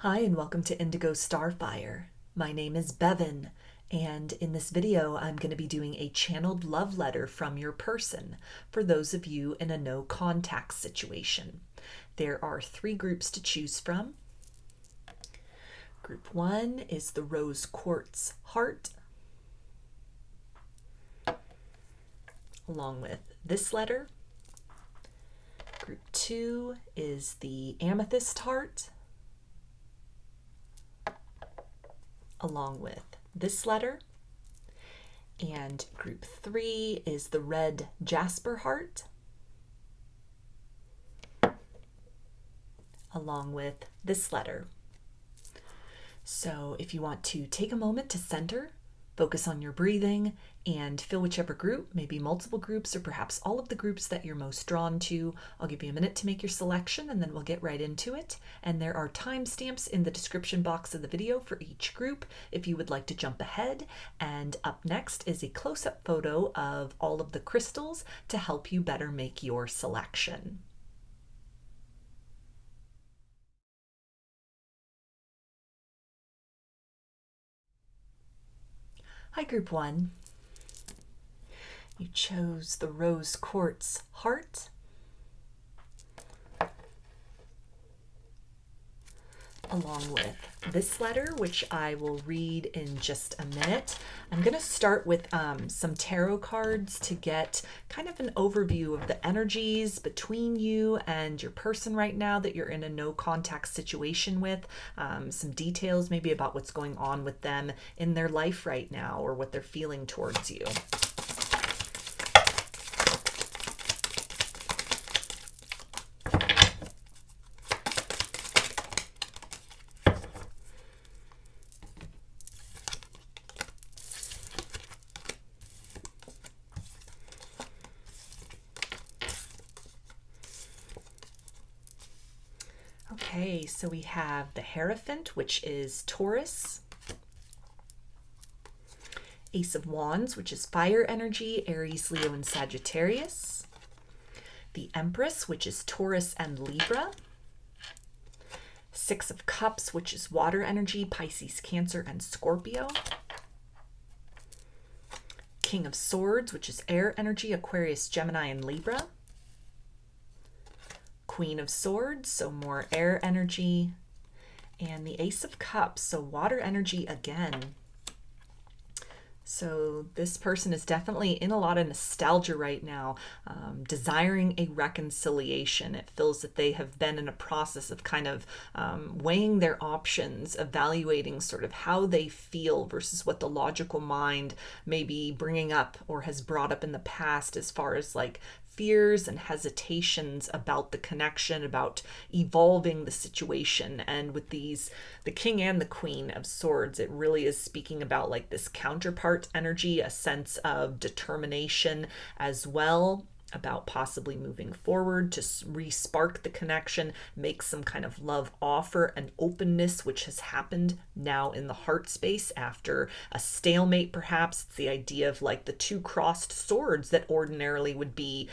Hi and welcome to Indigo Starfire. My name is Bevin, and in this video I'm going to be doing a channeled love letter from your person for those of you in a no contact situation. There are 3 groups to choose from. Group 1 is the Rose Quartz Heart, along with this letter. Group 2 is the Amethyst Heart, along with this letter. And group 3 is the red Jasper heart, along with this letter. So if you want to take a moment to center, focus on your breathing, and fill whichever group, maybe multiple groups or perhaps all of the groups that you're most drawn to. I'll give you a minute to make your selection and then we'll get right into it. And there are timestamps in the description box of the video for each group if you would like to jump ahead. And up next is a close-up photo of all of the crystals to help you better make your selection. Hi, Group 1. You chose the Rose Quartz Heart. Along with this letter, which I will read in just a minute. I'm going to start with some tarot cards to get kind of an overview of the energies between you and your person right now that you're in a no contact situation with. Some details maybe about what's going on with them in their life right now or what they're feeling towards you. Okay, so we have the Hierophant, which is Taurus. Ace of Wands, which is fire energy, Aries, Leo, and Sagittarius. The Empress, which is Taurus and Libra. 6 of Cups, which is water energy, Pisces, Cancer, and Scorpio. King of Swords, which is air energy, Aquarius, Gemini, and Libra. Queen of Swords, so more air energy, and the Ace of Cups, so water energy again. So this person is definitely in a lot of nostalgia right now, desiring a reconciliation. It feels that they have been in a process of kind of weighing their options, evaluating sort of how they feel versus what the logical mind may be bringing up or has brought up in the past as far as like fears and hesitations about the connection, about evolving the situation. And with these, the King and the Queen of Swords, it really is speaking about like this counterpart energy, a sense of determination as well, about possibly moving forward to re-spark the connection, make some kind of love offer and openness, which has happened now in the heart space after a stalemate. Perhaps it's the idea of like the 2 crossed swords that ordinarily would be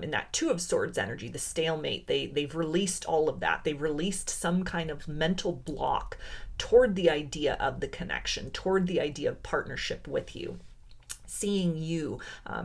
in that 2 of Swords energy, the stalemate. They've released all of that. They've released some kind of mental block toward the idea of the connection, toward the idea of partnership with you. Seeing you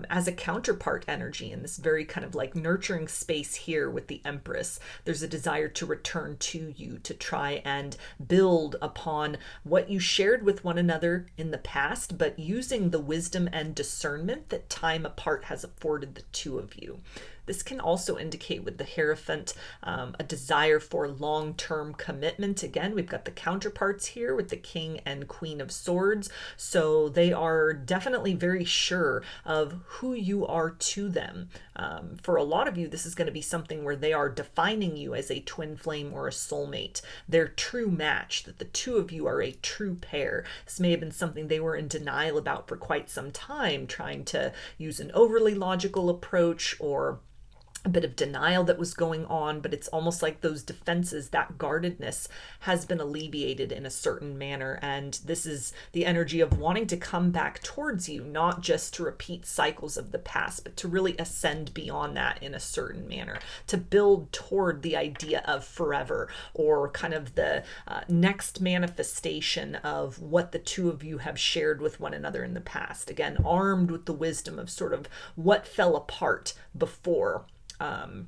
as a counterpart energy in this very kind of like nurturing space here with the Empress. There's a desire to return to you, to try and build upon what you shared with one another in the past, but using the wisdom and discernment that time apart has afforded the 2 of you. This can also indicate with the Hierophant a desire for long-term commitment. Again, we've got the counterparts here with the King and Queen of Swords. So they are definitely very sure of who you are to them. For a lot of you, this is going to be something where they are defining you as a twin flame or a soulmate, their true match, that the 2 of you are a true pair. This may have been something they were in denial about for quite some time, trying to use an overly logical approach or a bit of denial that was going on, but it's almost like those defenses, that guardedness has been alleviated in a certain manner. And this is the energy of wanting to come back towards you, not just to repeat cycles of the past, but to really ascend beyond that in a certain manner, to build toward the idea of forever, or kind of the next manifestation of what the two of you have shared with one another in the past. Again, armed with the wisdom of sort of what fell apart before.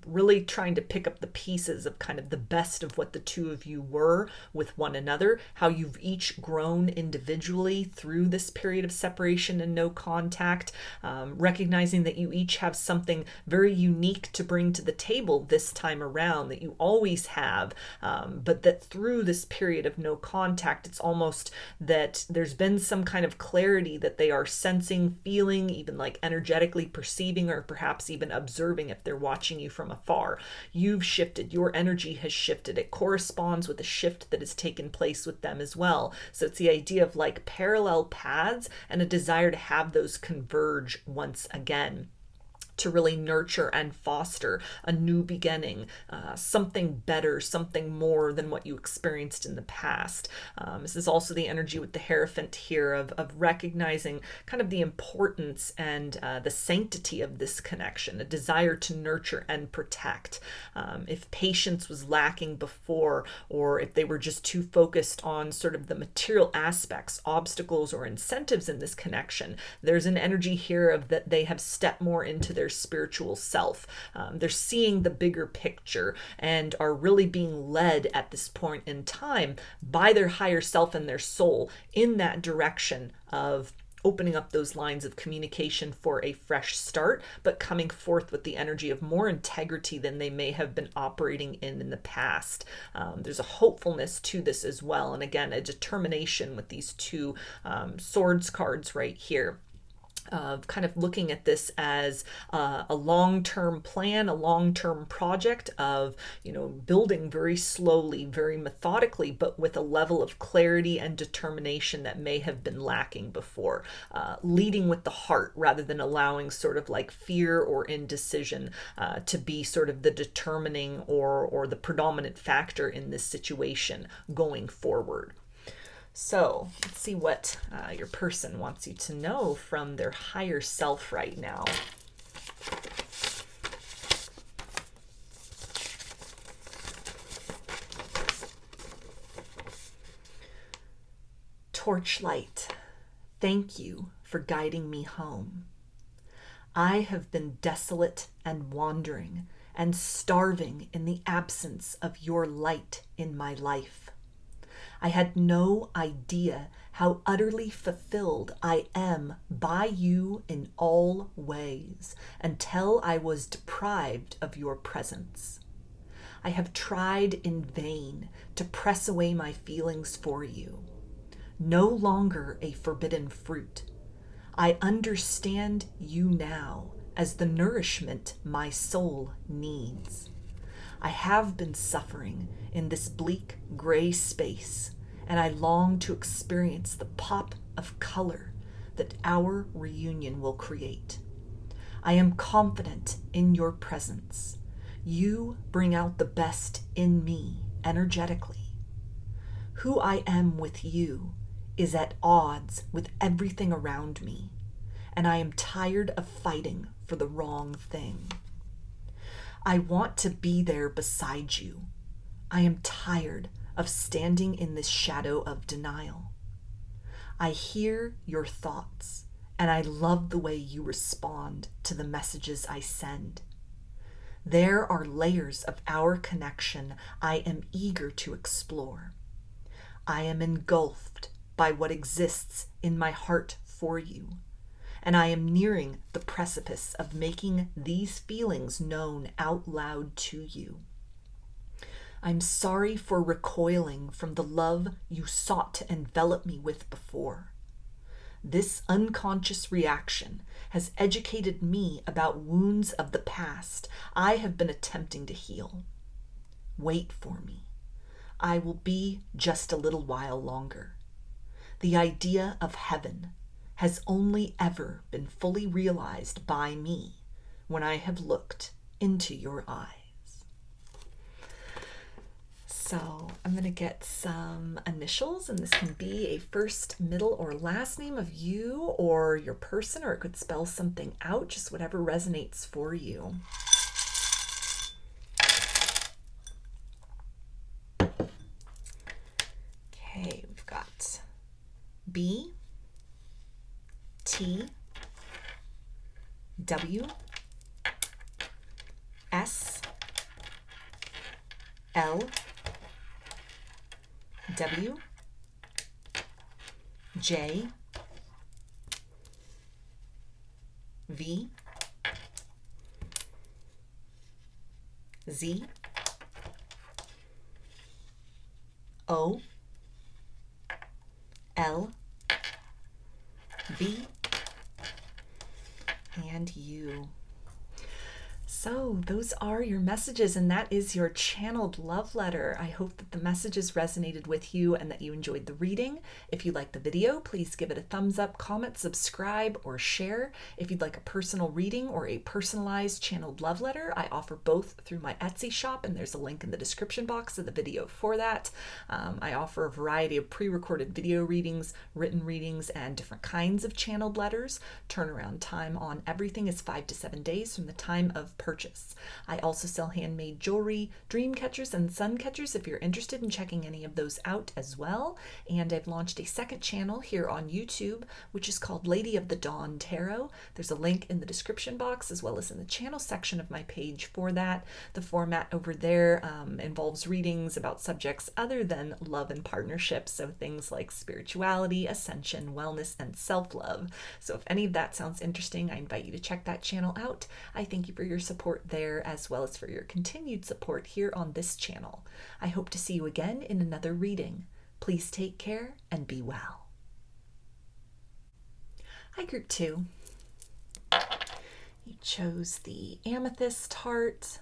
Really trying to pick up the pieces of kind of the best of what the two of you were with one another, how you've each grown individually through this period of separation and no contact, recognizing that you each have something very unique to bring to the table this time around that you always have, but that through this period of no contact, it's almost that there's been some kind of clarity that they are sensing, feeling, even like energetically perceiving, or perhaps even observing if they're watching you from afar. You've shifted, your energy has shifted. It corresponds with a shift that has taken place with them as well. So it's the idea of like parallel paths and a desire to have those converge once again, to really nurture and foster a new beginning, something better, something more than what you experienced in the past. This is also the energy with the Hierophant here of recognizing kind of the importance and the sanctity of this connection, a desire to nurture and protect. If patience was lacking before, or if they were just too focused on sort of the material aspects, obstacles, or incentives in this connection, there's an energy here of that they have stepped more into their spiritual self. They're seeing the bigger picture and are really being led at this point in time by their higher self and their soul in that direction of opening up those lines of communication for a fresh start, but coming forth with the energy of more integrity than they may have been operating in the past. There's a hopefulness to this as well. And again, a determination with these two swords cards right here, of kind of looking at this as a long-term plan, a long-term project of, building very slowly, very methodically, but with a level of clarity and determination that may have been lacking before, leading with the heart rather than allowing sort of like fear or indecision to be sort of the determining or the predominant factor in this situation going forward. So let's see what your person wants you to know from their higher self right now. Torchlight, thank you for guiding me home. I have been desolate and wandering and starving in the absence of your light in my life. I had no idea how utterly fulfilled I am by you in all ways until I was deprived of your presence. I have tried in vain to press away my feelings for you. No longer a forbidden fruit. I understand you now as the nourishment my soul needs. I have been suffering in this bleak gray space, and I long to experience the pop of color that our reunion will create. I am confident in your presence. You bring out the best in me energetically. Who I am with you is at odds with everything around me, and I am tired of fighting for the wrong thing. I want to be there beside you. I am tired of standing in this shadow of denial. I hear your thoughts, and I love the way you respond to the messages I send. There are layers of our connection I am eager to explore. I am engulfed by what exists in my heart for you, and I am nearing the precipice of making these feelings known out loud to you. I'm sorry for recoiling from the love you sought to envelop me with before. This unconscious reaction has educated me about wounds of the past I have been attempting to heal. Wait for me. I will be just a little while longer. The idea of heaven has only ever been fully realized by me when I have looked into your eyes. So I'm going to get some initials, and this can be a first, middle, or last name of you or your person, or it could spell something out, just whatever resonates for you. Okay, we've got B, T, W, S, L, W, J, V, Z, O, L, B, and U. So those are your messages, and that is your channeled love letter. I hope that the messages resonated with you and that you enjoyed the reading. If you liked the video, please give it a thumbs up, comment, subscribe, or share. If you'd like a personal reading or a personalized channeled love letter, I offer both through my Etsy shop, and there's a link in the description box of the video for that. I offer a variety of pre-recorded video readings, written readings, and different kinds of channeled letters. Turnaround time on everything is 5 to 7 days from the time of purchase. I also sell handmade jewelry, dream catchers, and sun catchers if you're interested in checking any of those out as well. And I've launched a second channel here on YouTube, which is called Lady of the Dawn Tarot. There's a link in the description box as well as in the channel section of my page for that. The format over there involves readings about subjects other than love and partnerships, so things like spirituality, ascension, wellness, and self-love. So if any of that sounds interesting, I invite you to check that channel out. I thank you for your support there, as well as for your continued support here on this channel. I hope to see you again in another reading. Please take care and be well. Hi, Group 2. You chose the Amethyst heart,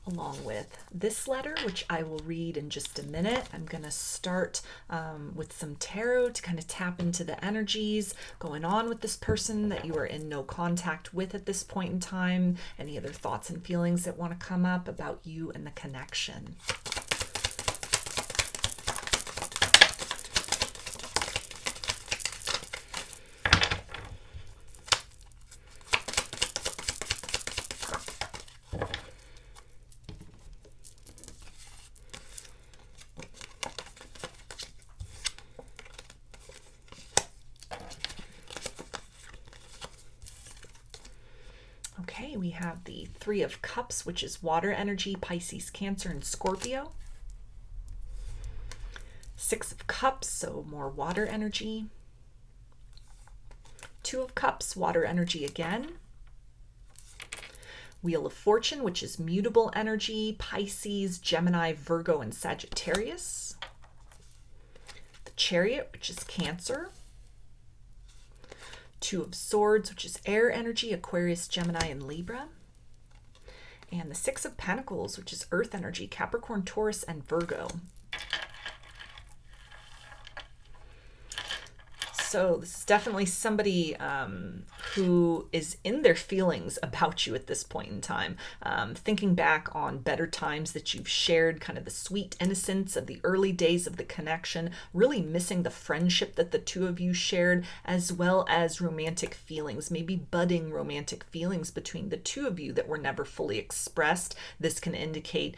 along with this letter, which I will read in just a minute. I'm going to start with some tarot to kind of tap into the energies going on with this person that you are in no contact with at this point in time. Any other thoughts and feelings that want to come up about you and the connection. Okay, we have the Three of Cups, which is water energy, Pisces, Cancer, and Scorpio. Six of Cups, so more water energy. Two of Cups, water energy again. Wheel of Fortune, which is mutable energy, Pisces, Gemini, Virgo, and Sagittarius. The Chariot, which is Cancer. Two of Swords, which is air energy, Aquarius, Gemini, and Libra. And the Six of Pentacles, which is earth energy, Capricorn, Taurus, and Virgo. So this is definitely somebody who is in their feelings about you at this point in time. Thinking back on better times that you've shared, kind of the sweet innocence of the early days of the connection, really missing the friendship that the two of you shared, as well as romantic feelings, maybe budding romantic feelings between the two of you that were never fully expressed. This can indicate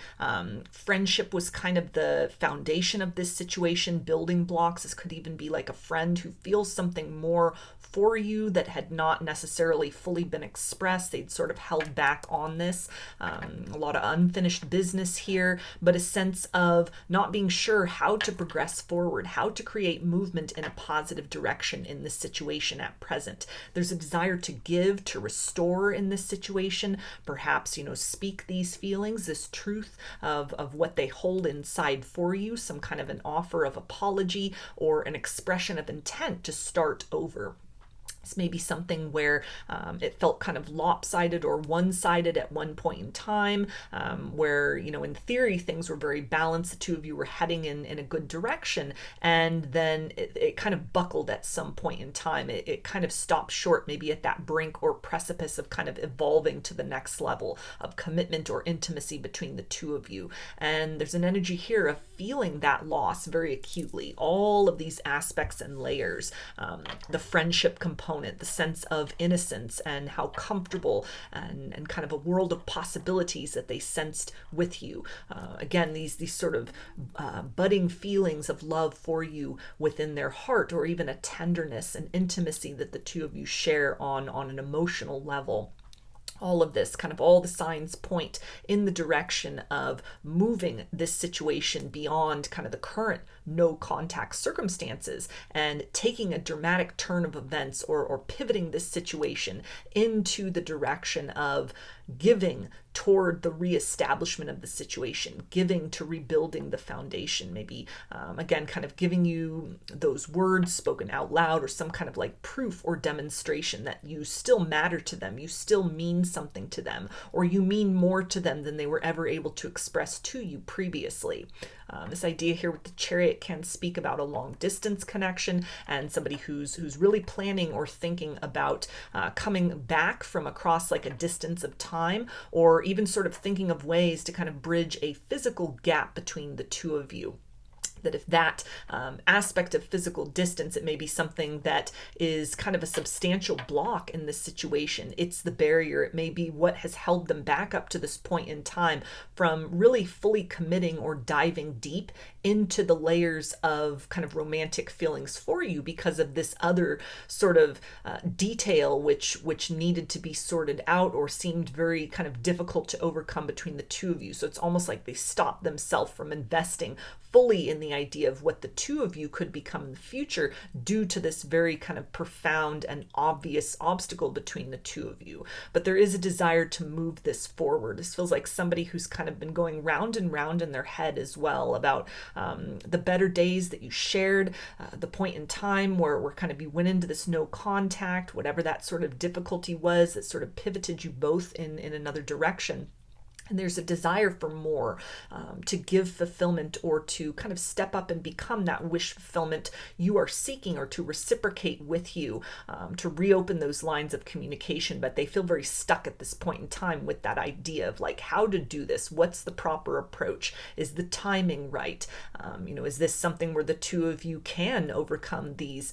friendship was kind of the foundation of this situation, building blocks. This could even be like a friend who feels something more for you that had not necessarily fully been expressed. They'd sort of held back on this. A lot of unfinished business here, but a sense of not being sure how to progress forward, how to create movement in a positive direction in this situation at present. There's a desire to give, to restore in this situation, perhaps, speak these feelings, this truth of what they hold inside for you, some kind of an offer of apology or an expression of intent to start over. This may be something where it felt kind of lopsided or one-sided at one point in time, where, in theory, things were very balanced. The two of you were heading in a good direction, and then it kind of buckled at some point in time. It kind of stopped short, maybe at that brink or precipice of kind of evolving to the next level of commitment or intimacy between the two of you. And there's an energy here of feeling that loss very acutely. All of these aspects and layers, the friendship component, the sense of innocence and how comfortable and kind of a world of possibilities that they sensed with you. Again, these sort of budding feelings of love for you within their heart, or even a tenderness and intimacy that the two of you share on an emotional level. All of this, kind of all the signs point in the direction of moving this situation beyond kind of the current no contact circumstances and taking a dramatic turn of events, or pivoting this situation into the direction of giving toward the reestablishment of the situation, giving to rebuilding the foundation. Maybe, again, kind of giving you those words spoken out loud, or some kind of like proof or demonstration that you still matter to them, you still mean something to them, or you mean more to them than they were ever able to express to you previously. This idea here with the Chariot can speak about a long distance connection, and somebody who's really planning or thinking about coming back from across like a distance of time, or even sort of thinking of ways to kind of bridge a physical gap between the two of you. That if that aspect of physical distance, it may be something that is kind of a substantial block in this situation. It's the barrier. It may be what has held them back up to this point in time from really fully committing or diving deep into the layers of kind of romantic feelings for you, because of this other sort of detail which needed to be sorted out, or seemed very kind of difficult to overcome between the two of you. So it's almost like they stopped themselves from investing fully in the idea of what the two of you could become in the future, due to this very kind of profound and obvious obstacle between the two of you. But there is a desire to move this forward. This feels like somebody who's kind of been going round and round in their head as well about the better days that you shared, the point in time where kind of you went into this no contact, whatever that sort of difficulty was that sort of pivoted you both in another direction. And there's a desire for more, to give fulfillment, or to kind of step up and become that wish fulfillment you are seeking, or to reciprocate with you, to reopen those lines of communication. But they feel very stuck at this point in time with that idea of like how to do this. What's the proper approach? Is the timing right? Is this something where the two of you can overcome these,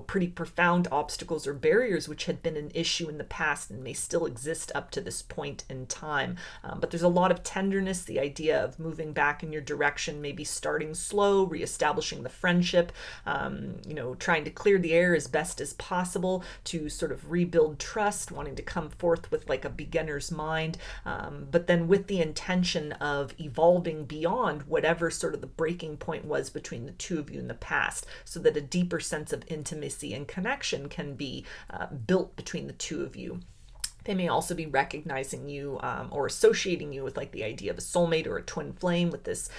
pretty profound obstacles or barriers which had been an issue in the past and may still exist up to this point in time? But there's a lot of tenderness, the idea of moving back in your direction, maybe starting slow, reestablishing the friendship, trying to clear the air as best as possible to sort of rebuild trust, wanting to come forth with like a beginner's mind, but then with the intention of evolving beyond whatever sort of the breaking point was between the two of you in the past, so that a deeper sense of intimacy and connection can be built between the two of you. They may also be recognizing you or associating you with like the idea of a soulmate or a twin flame, with this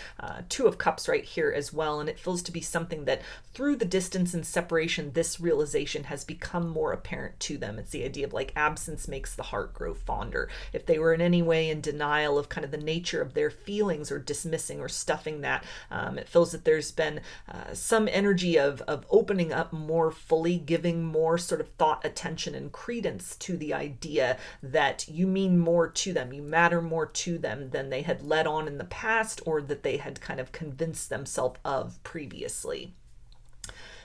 Two of Cups right here as well. And it feels to be something that through the distance and separation, this realization has become more apparent to them. It's the idea of like absence makes the heart grow fonder. If they were in any way in denial of kind of the nature of their feelings, or dismissing or stuffing that, it feels that there's been some energy of opening up more fully, giving more sort of thought, attention, and credence to the idea that you mean more to them, you matter more to them than they had let on in the past, or that they had kind of convinced themselves of previously.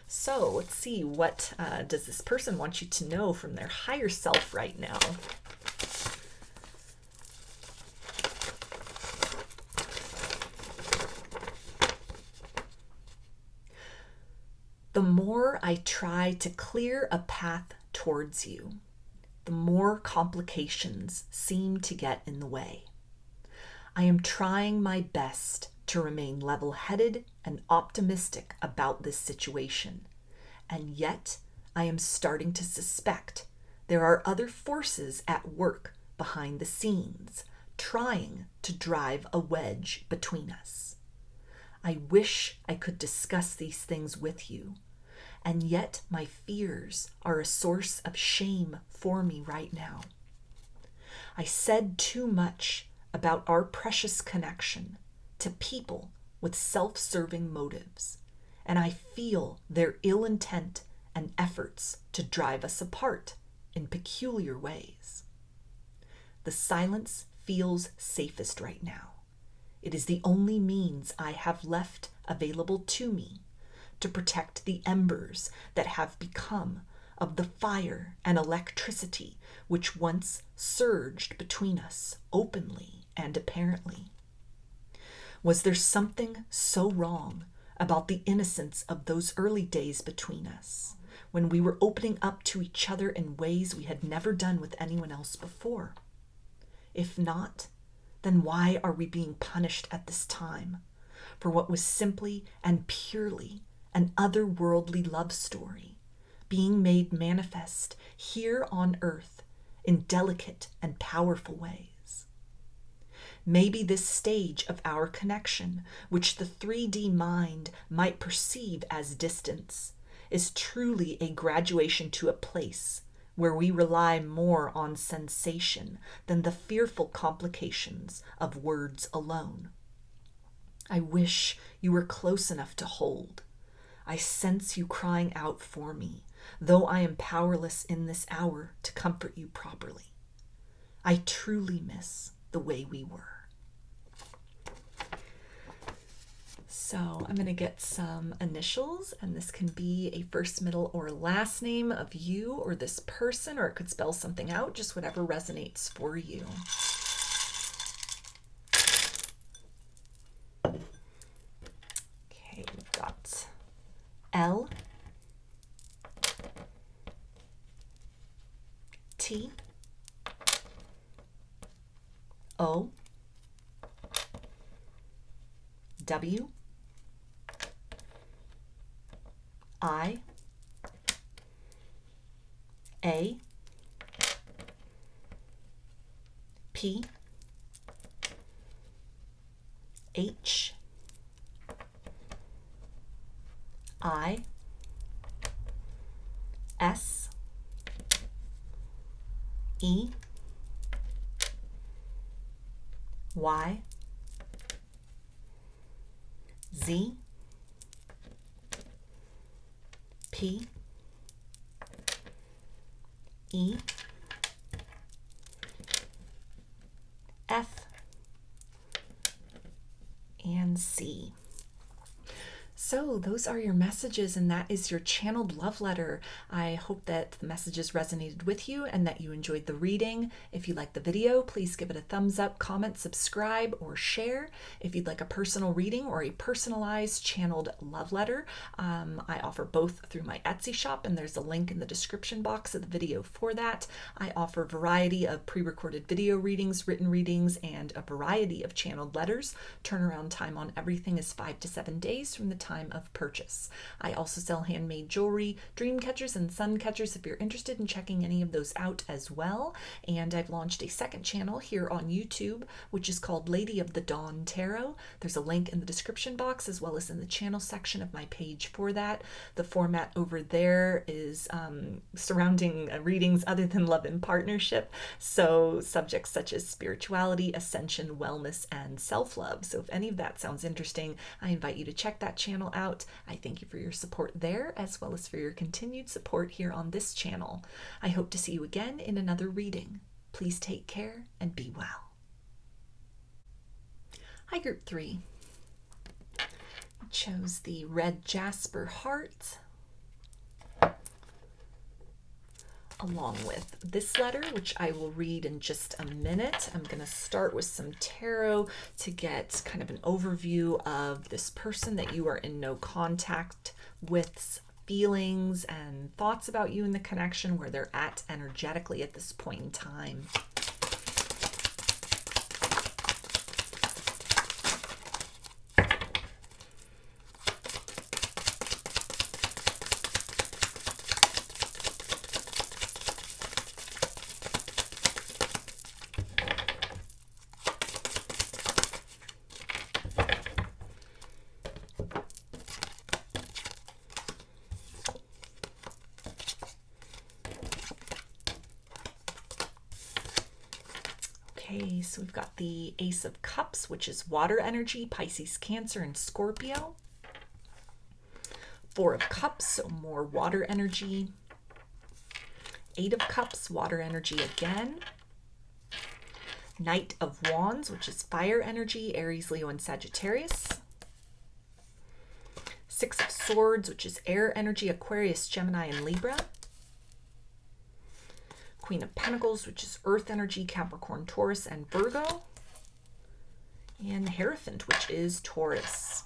So let's see, what does this person want you to know from their higher self right now? The more I try to clear a path towards you, the more complications seem to get in the way. I am trying my best to remain level-headed and optimistic about this situation, and yet I am starting to suspect there are other forces at work behind the scenes, trying to drive a wedge between us. I wish I could discuss these things with you, and yet my fears are a source of shame for me right now. I said too much about our precious connection to people with self-serving motives, and I feel their ill intent and efforts to drive us apart in peculiar ways. The silence feels safest right now. It is the only means I have left available to me to protect the embers that have become of the fire and electricity which once surged between us openly and apparently. Was there something so wrong about the innocence of those early days between us, when we were opening up to each other in ways we had never done with anyone else before? If not, then why are we being punished at this time for what was simply and purely an otherworldly love story, being made manifest here on earth in delicate and powerful ways? Maybe this stage of our connection, which the 3D mind might perceive as distance, is truly a graduation to a place where we rely more on sensation than the fearful complications of words alone. I wish you were close enough to hold. I sense you crying out for me, though I am powerless in this hour to comfort you properly. I truly miss the way we were. So I'm going to get some initials, and this can be a first, middle, or last name of you or this person, or it could spell something out, just whatever resonates for you. Okay, we've got L, T, O, W, I, A, P, H, I, S, E, Y, Z, P, E, F, and C. So those are your messages, and that is your channeled love letter. I hope that the messages resonated with you and that you enjoyed the reading. If you liked the video, please give it a thumbs up, comment, subscribe, or share. If you'd like a personal reading or a personalized channeled love letter, I offer both through my Etsy shop, and there's a link in the description box of the video for that. I offer a variety of pre-recorded video readings, written readings, and a variety of channeled letters. Turnaround time on everything is 5 to 7 days from the time of purchase. I also sell handmade jewelry, dream catchers, and sun catchers if you're interested in checking any of those out as well. And I've launched a second channel here on YouTube, which is called Lady of the Dawn Tarot. There's a link in the description box as well as in the channel section of my page for that. The format over there is surrounding readings other than love and partnership, so subjects such as spirituality, ascension, wellness, and self-love. So if any of that sounds interesting, I invite you to check that channel out. I thank you for your support there, as well as for your continued support here on this channel. I hope to see you again in another reading. Please take care and be well. Hi, Group 3. I chose the red Jasper heart, along with this letter, which I will read in just a minute. I'm going to start with some tarot to get kind of an overview of this person that you are in no contact with, feelings and thoughts about you in the connection, where they're at energetically at this point in time. Okay, so we've got the Ace of Cups, which is water energy, Pisces, Cancer, and Scorpio. Four of Cups, so more water energy. Eight of Cups, water energy again. Knight of Wands, which is fire energy, Aries, Leo, and Sagittarius. Six of Swords, which is air energy, Aquarius, Gemini, and Libra. Queen of Pentacles, which is earth energy, Capricorn, Taurus, and Virgo. And the Hierophant, which is Taurus.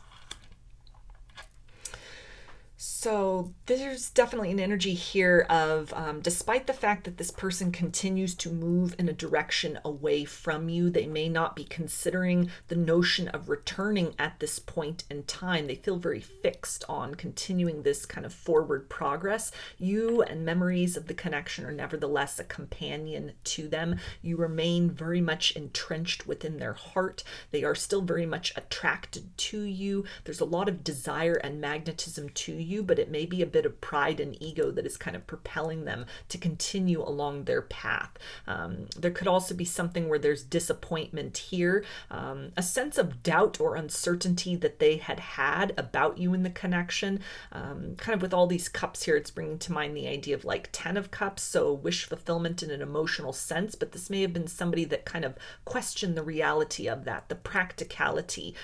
So there's definitely an energy here of, despite the fact that this person continues to move in a direction away from you, they may not be considering the notion of returning at this point in time. They feel very fixed on continuing this kind of forward progress. You and memories of the connection are nevertheless a companion to them. You remain very much entrenched within their heart. They are still very much attracted to you. There's a lot of desire and magnetism to you, but it may be a bit of pride and ego that is kind of propelling them to continue along their path. There could also be something where there's disappointment here, a sense of doubt or uncertainty that they had about you in the connection. Kind of with all these cups here, it's bringing to mind the idea of like 10 of Cups, so wish fulfillment in an emotional sense, but this may have been somebody that kind of questioned the reality of that, the practicality,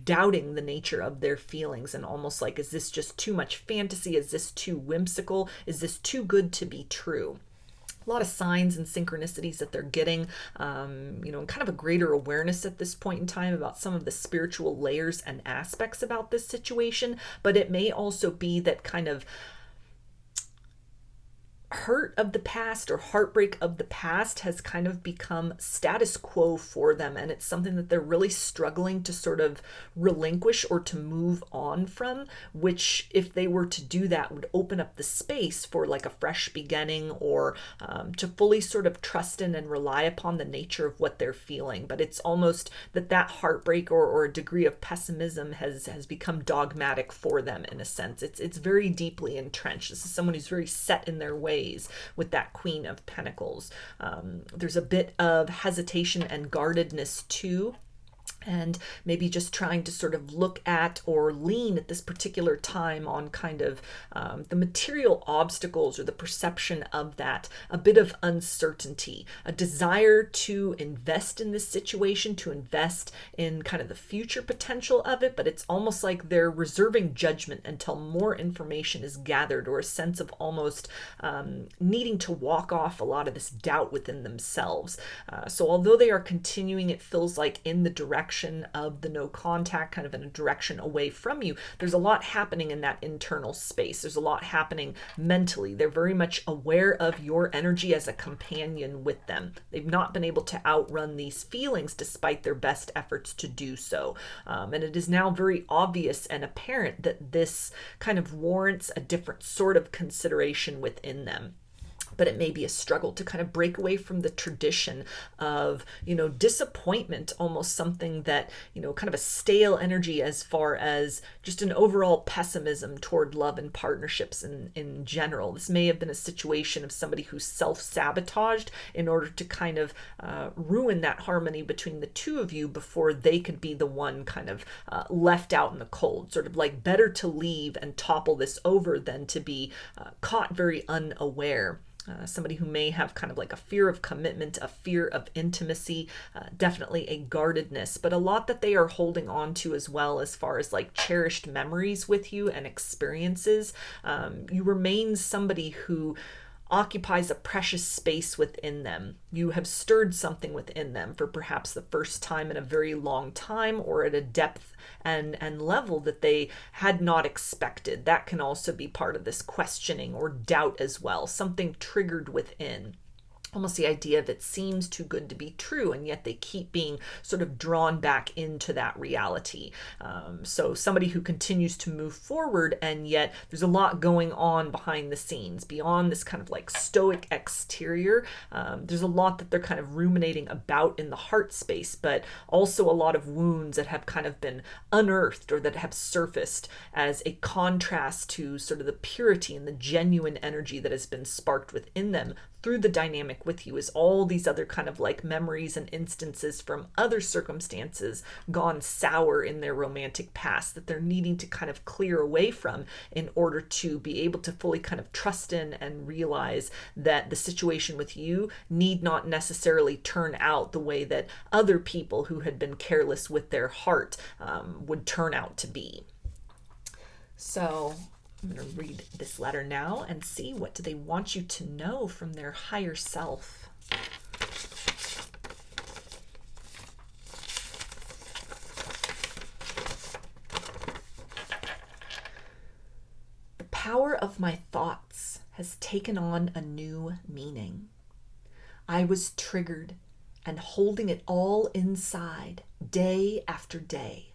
doubting the nature of their feelings, and almost like, is this just too much fantasy? Is this too whimsical? Is this too good to be true? A lot of signs and synchronicities that they're getting, and kind of a greater awareness at this point in time about some of the spiritual layers and aspects about this situation. But it may also be that kind of hurt of the past or heartbreak of the past has kind of become status quo for them, and it's something that they're really struggling to sort of relinquish or to move on from, which if they were to do that would open up the space for like a fresh beginning, or to fully sort of trust in and rely upon the nature of what they're feeling. But it's almost that heartbreak or a degree of pessimism has become dogmatic for them in a sense. It's very deeply entrenched. This is someone who's very set in their ways with that Queen of Pentacles. There's a bit of hesitation and guardedness too, and maybe just trying to sort of look at or lean at this particular time on kind of the material obstacles or the perception of that, a bit of uncertainty, a desire to invest in this situation, to invest in kind of the future potential of it, but it's almost like they're reserving judgment until more information is gathered, or a sense of almost needing to walk off a lot of this doubt within themselves. So although they are continuing, it feels like in the direction of the no contact, kind of in a direction away from you, there's a lot happening in that internal space. There's a lot happening mentally. They're very much aware of your energy as a companion with them. They've not been able to outrun these feelings despite their best efforts to do so. And it is now very obvious and apparent that this kind of warrants a different sort of consideration within them. But it may be a struggle to kind of break away from the tradition of, disappointment, almost something that, kind of a stale energy as far as just an overall pessimism toward love and partnerships in general. This may have been a situation of somebody who self-sabotaged in order to kind of ruin that harmony between the two of you before they could be the one kind of left out in the cold. Sort of like, better to leave and topple this over than to be caught very unaware. Somebody who may have kind of like a fear of commitment, a fear of intimacy, definitely a guardedness, but a lot that they are holding on to as well, as far as like cherished memories with you and experiences. You remain somebody who occupies a precious space within them. You have stirred something within them for perhaps the first time in a very long time, or at a depth and level that they had not expected. That can also be part of this questioning or doubt as well. Something triggered within. Almost the idea of it seems too good to be true, and yet they keep being sort of drawn back into that reality. So somebody who continues to move forward, and yet there's a lot going on behind the scenes beyond this kind of like stoic exterior. There's a lot that they're kind of ruminating about in the heart space, but also a lot of wounds that have kind of been unearthed or that have surfaced as a contrast to sort of the purity and the genuine energy that has been sparked within them through the dynamic with you is all these other kind of like memories and instances from other circumstances gone sour in their romantic past that they're needing to kind of clear away from in order to be able to fully kind of trust in and realize that the situation with you need not necessarily turn out the way that other people who had been careless with their heart would turn out to be. So I'm going to read this letter now and see what do they want you to know from their higher self. The power of my thoughts has taken on a new meaning. I was triggered and holding it all inside day after day,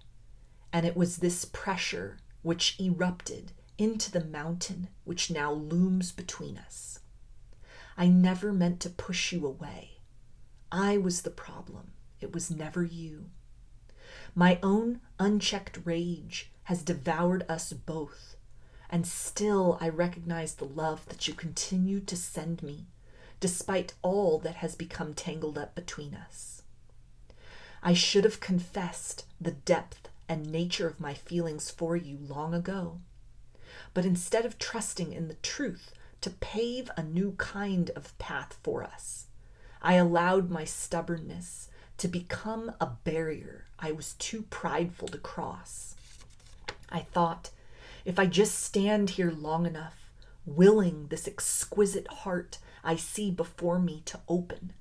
and it was this pressure which erupted into the mountain which now looms between us. I never meant to push you away. I was the problem. It was never you. My own unchecked rage has devoured us both, and still I recognize the love that you continue to send me, despite all that has become tangled up between us. I should have confessed the depth and nature of my feelings for you long ago. But instead of trusting in the truth to pave a new kind of path for us, I allowed my stubbornness to become a barrier I was too prideful to cross. I thought, if I just stand here long enough, willing this exquisite heart I see before me to open,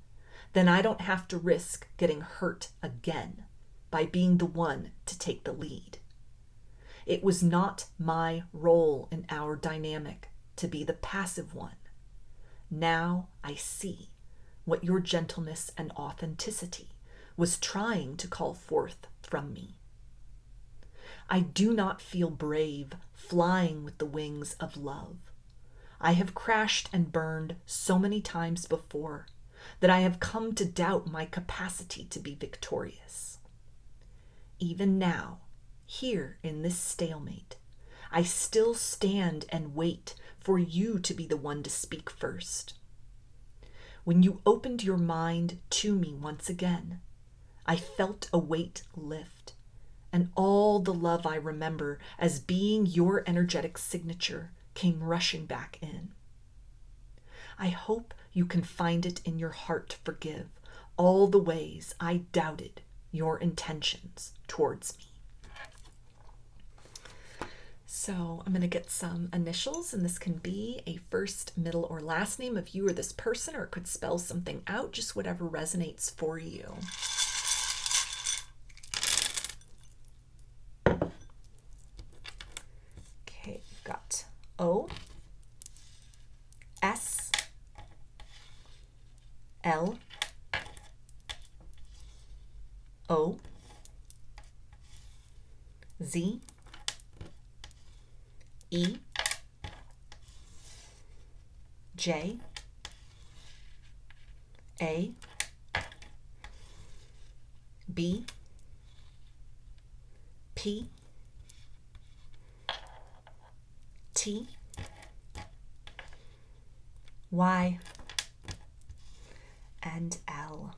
then I don't have to risk getting hurt again by being the one to take the lead. It was not my role in our dynamic to be the passive one. Now I see what your gentleness and authenticity was trying to call forth from me. I do not feel brave flying with the wings of love. I have crashed and burned so many times before that I have come to doubt my capacity to be victorious. Even now, here in this stalemate, I still stand and wait for you to be the one to speak first. When you opened your mind to me once again, I felt a weight lift, and all the love I remember as being your energetic signature came rushing back in. I hope you can find it in your heart to forgive all the ways I doubted your intentions towards me. So I'm going to get some initials, and this can be a first, middle, or last name of you or this person, or it could spell something out, just whatever resonates for you. Okay, we've got O, S, L, O, Z, E, J, A, B, P, T, Y, and L.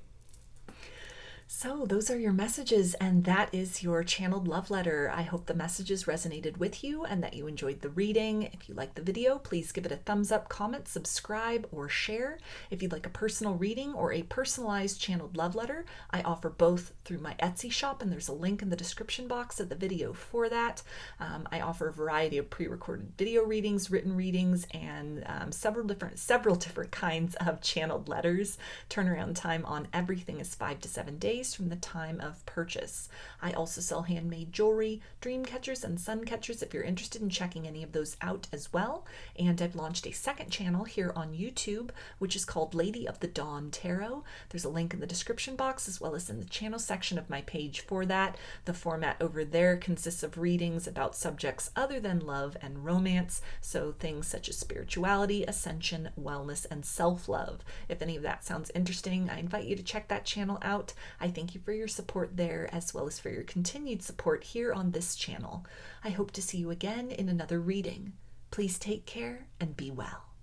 So those are your messages, and that is your channeled love letter. I hope the messages resonated with you and that you enjoyed the reading. If you liked the video, please give it a thumbs up, comment, subscribe, or share. If you'd like a personal reading or a personalized channeled love letter, I offer both through my Etsy shop, and there's a link in the description box of the video for that. I offer a variety of pre-recorded video readings, written readings, and several different kinds of channeled letters. Turnaround time on everything is 5 to 7 days from the time of purchase. I also sell handmade jewelry, dream catchers, and sun catchers if you're interested in checking any of those out as well. And I've launched a second channel here on YouTube, which is called Lady of the Dawn Tarot. There's a link in the description box as well as in the channel section of my page for that. The format over there consists of readings about subjects other than love and romance, so things such as spirituality, ascension, wellness, and self-love. If any of that sounds interesting, I invite you to check that channel out. I thank you for your support there, as well as for your continued support here on this channel. I hope to see you again in another reading. Please take care and be well.